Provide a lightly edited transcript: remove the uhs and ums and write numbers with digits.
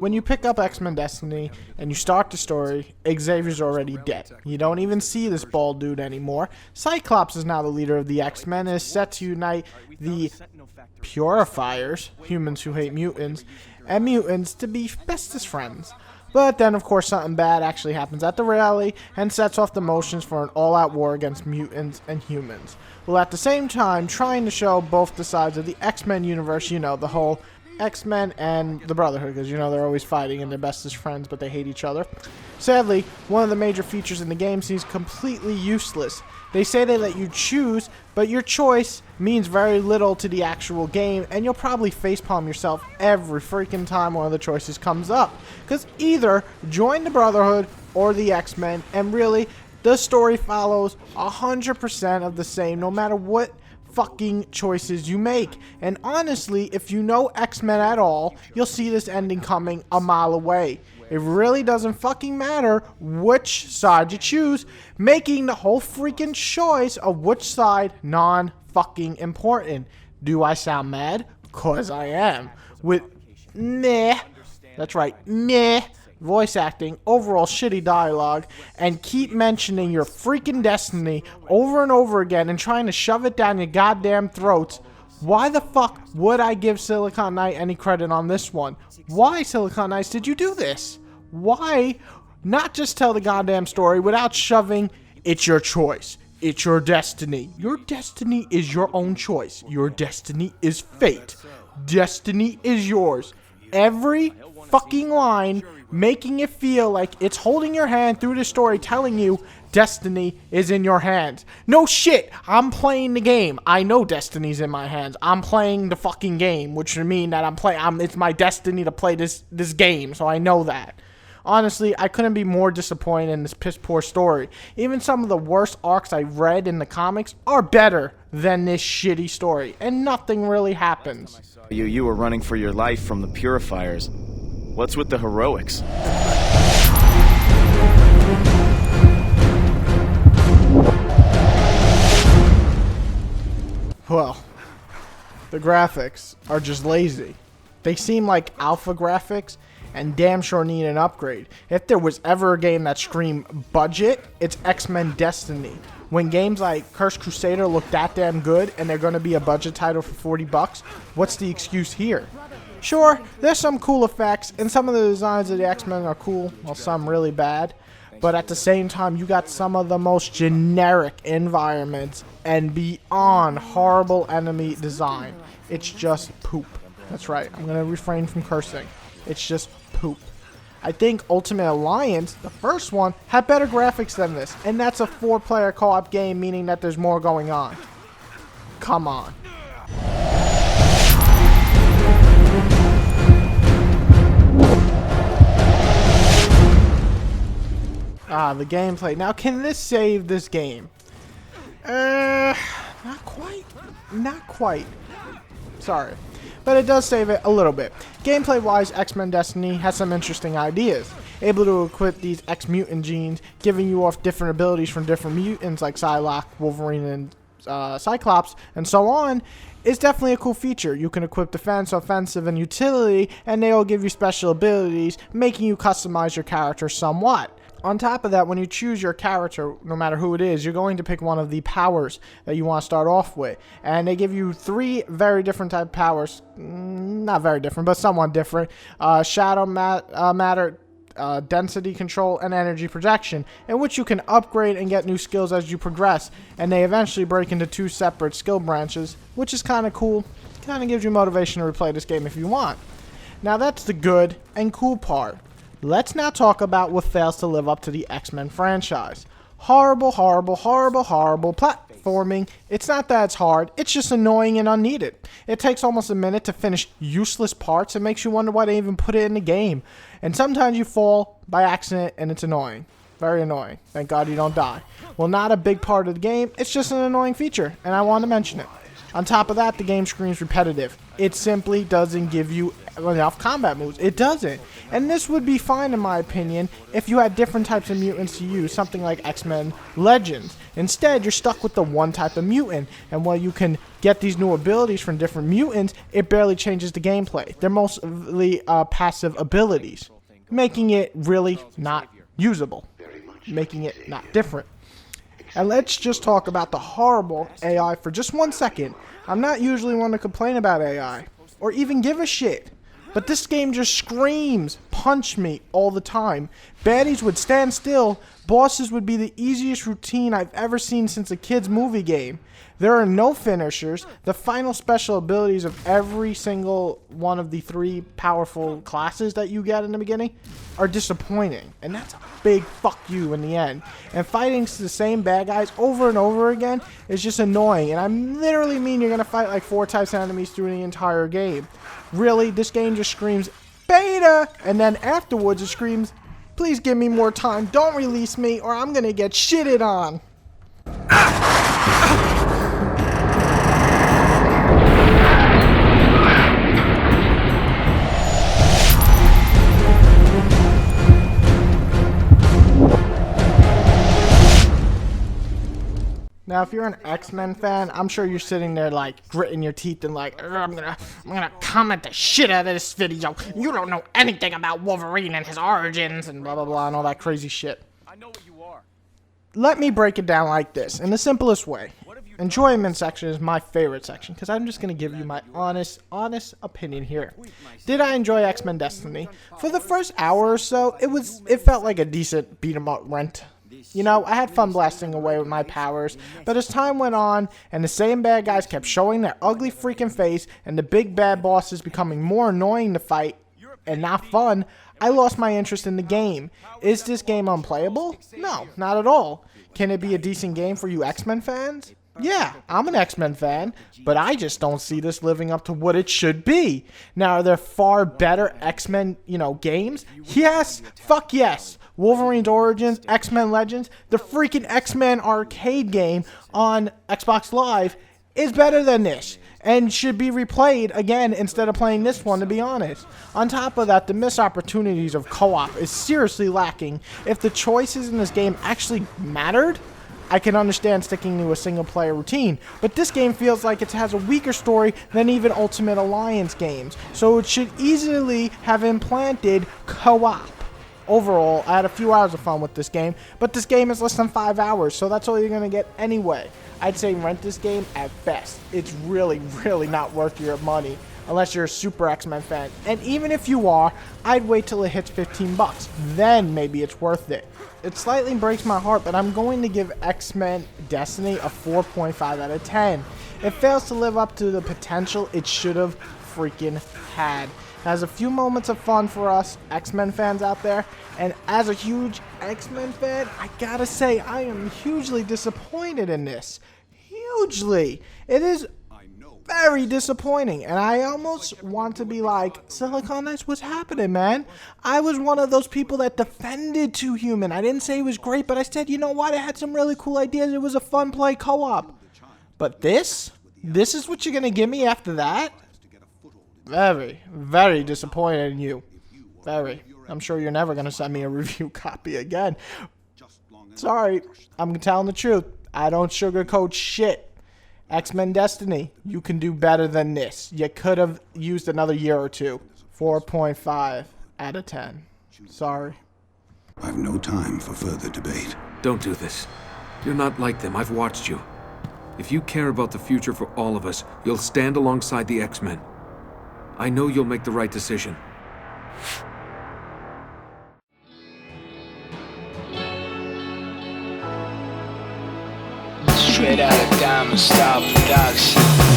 When you pick up X-Men Destiny and you start the story, Xavier's already dead. You don't even see this bald dude anymore. Cyclops is now the leader of the X-Men and is set to unite the Purifiers, humans who hate mutants, and mutants to be bestest friends. But then, of course, something bad actually happens at the rally and sets off the motions for an all-out war against mutants and humans. While at the same time trying to show both the sides of the X-Men universe, you know, the whole X-Men and the Brotherhood, because, you know, they're always fighting and they're bestest friends, but they hate each other. Sadly, one of the major features in the game seems completely useless. They say they let you choose, but your choice means very little to the actual game, and you'll probably facepalm yourself every freaking time one of the choices comes up. Because either join the Brotherhood or the X-Men, and really, the story follows 100% of the same, no matter what fucking choices you make. And honestly, if you know X-Men at all, you'll see this ending coming a mile away. It really doesn't fucking matter which side you choose, making the whole freaking choice of which side non-fucking important. Do I sound mad? 'Cause I am. With meh, that's right, meh, voice acting, overall shitty dialogue, and keep mentioning your freaking destiny over and over again and trying to shove it down your goddamn throats. Why the fuck would I give Silicon Knight any credit on this one? Why, Silicon Knights, did you do this? Why not just tell the goddamn story without shoving, it's your choice, it's your destiny. Your destiny is your own choice. Your destiny is fate. Destiny is yours. Every fucking line making it feel like it's holding your hand through the story, telling you destiny is in your hands. No shit, I'm playing the game. I know destiny's in my hands. I'm playing the fucking game, which would mean that it's my destiny to play this game, so I know that. Honestly, I couldn't be more disappointed in this piss poor story. Even some of the worst arcs I've read in the comics are better than this shitty story, and nothing really happens. You were running for your life from the Purifiers. What's with the heroics? Well, the graphics are just lazy. They seem like alpha graphics and damn sure need an upgrade. If there was ever a game that screamed budget, it's X-Men Destiny. When games like Cursed Crusader look that damn good and they're going to be a budget title for 40 bucks, what's the excuse here? Sure, there's some cool effects, and some of the designs of the X-Men are cool, while some really bad. But at the same time, you got some of the most generic environments and beyond horrible enemy design. It's just poop. That's right, I'm going to refrain from cursing. It's just poop. I think Ultimate Alliance, the first one, had better graphics than this, and that's a 4-player co-op game, meaning that there's more going on. Come on. The gameplay. Now, can this save this game? Not quite. Not quite. Sorry. But it does save it a little bit. Gameplay-wise, X-Men Destiny has some interesting ideas. Able to equip these X-Mutant genes, giving you off different abilities from different mutants like Psylocke, Wolverine, and Cyclops, and so on, is definitely a cool feature. You can equip defense, offensive, and utility, and they all give you special abilities, making you customize your character somewhat. On top of that, when you choose your character, no matter who it is, you're going to pick one of the powers that you want to start off with. And they give you 3 very different type of powers. Not very different, but somewhat different. Shadow matter, density control, and energy projection, in which you can upgrade and get new skills as you progress. And they eventually break into 2 separate skill branches, which is kind of cool. Kind of gives you motivation to replay this game if you want. Now that's the good and cool part. Let's now talk about what fails to live up to the X-Men franchise. Horrible, horrible, horrible, horrible platforming. It's not that it's hard, it's just annoying and unneeded. It takes almost a minute to finish useless parts and makes you wonder why they even put it in the game. And sometimes you fall by accident and it's annoying. Very annoying. Thank God you don't die. Well, not a big part of the game, it's just an annoying feature, and I want to mention it. On top of that, the game screams repetitive. It simply doesn't give you enough combat moves. It doesn't. And this would be fine, in my opinion, if you had different types of mutants to use, something like X-Men Legends. Instead, you're stuck with the one type of mutant, and while you can get these new abilities from different mutants, it barely changes the gameplay. They're mostly passive abilities, making it really not usable, making it not different. And let's just talk about the horrible AI for just 1 second. I'm not usually one to complain about AI, or even give a shit. But this game just screams, punch me all the time. Baddies would stand still. Bosses would be the easiest routine I've ever seen since a kid's movie game. There are no finishers. The final special abilities of every single one of the 3 powerful classes that you get in the beginning are disappointing. And that's a big fuck you in the end. And fighting the same bad guys over and over again is just annoying. And I literally mean you're going to fight like 4 types of enemies through the entire game. Really, this game just screams beta. And then afterwards it screams, please give me more time. Don't release me or I'm going to get shitted on. Now, if you're an X-Men fan, I'm sure you're sitting there like gritting your teeth and like, I'm gonna comment the shit out of this video. You don't know anything about Wolverine and his origins and blah blah blah and all that crazy shit. I know what you are. Let me break it down like this, in the simplest way. Enjoyment section is my favorite section because I'm just gonna give you my honest opinion here. Did I enjoy X-Men Destiny? For the first hour or so, it felt like a decent beat 'em up rent. You know, I had fun blasting away with my powers, but as time went on, and the same bad guys kept showing their ugly freaking face, and the big bad bosses becoming more annoying to fight, and not fun, I lost my interest in the game. Is this game unplayable? No, not at all. Can it be a decent game for you X-Men fans? Yeah, I'm an X-Men fan, but I just don't see this living up to what it should be. Now, are there far better X-Men, games? Yes, fuck yes. Wolverine's Origins, X-Men Legends, the freaking X-Men arcade game on Xbox Live is better than this and should be replayed again instead of playing this one, to be honest. On top of that, the missed opportunities of co-op is seriously lacking. If the choices in this game actually mattered, I can understand sticking to a single-player routine, but this game feels like it has a weaker story than even Ultimate Alliance games, so it should easily have implanted co-op. Overall, I had a few hours of fun with this game, but this game is less than 5 hours, so that's all you're going to get anyway. I'd say rent this game at best. It's really, really not worth your money unless you're a super X-Men fan. And even if you are, I'd wait till it hits 15 bucks. Then maybe it's worth it. It slightly breaks my heart, but I'm going to give X-Men Destiny a 4.5 out of 10. It fails to live up to the potential it should have freaking had. Has a few moments of fun for us X-Men fans out there, and as a huge X-Men fan, I gotta say I am hugely disappointed in this. Hugely. It is very disappointing, and I almost want to be like, Silicon Knights, what's happening, man? I was one of those people that defended Too Human. I didn't say it was great, but I said, you know what, it had some really cool ideas. It was a fun play co-op. But this is what you're gonna give me after that? Very, very disappointed in you. Very. I'm sure you're never going to send me a review copy again. Sorry, I'm telling the truth. I don't sugarcoat shit. X-Men Destiny, you can do better than this. You could have used another year or two. 4.5 out of 10. Sorry. I've no time for further debate. Don't do this. You're not like them. I've watched you. If you care about the future for all of us, you'll stand alongside the X-Men. I know you'll make the right decision. Straight out of Diamond Style Production.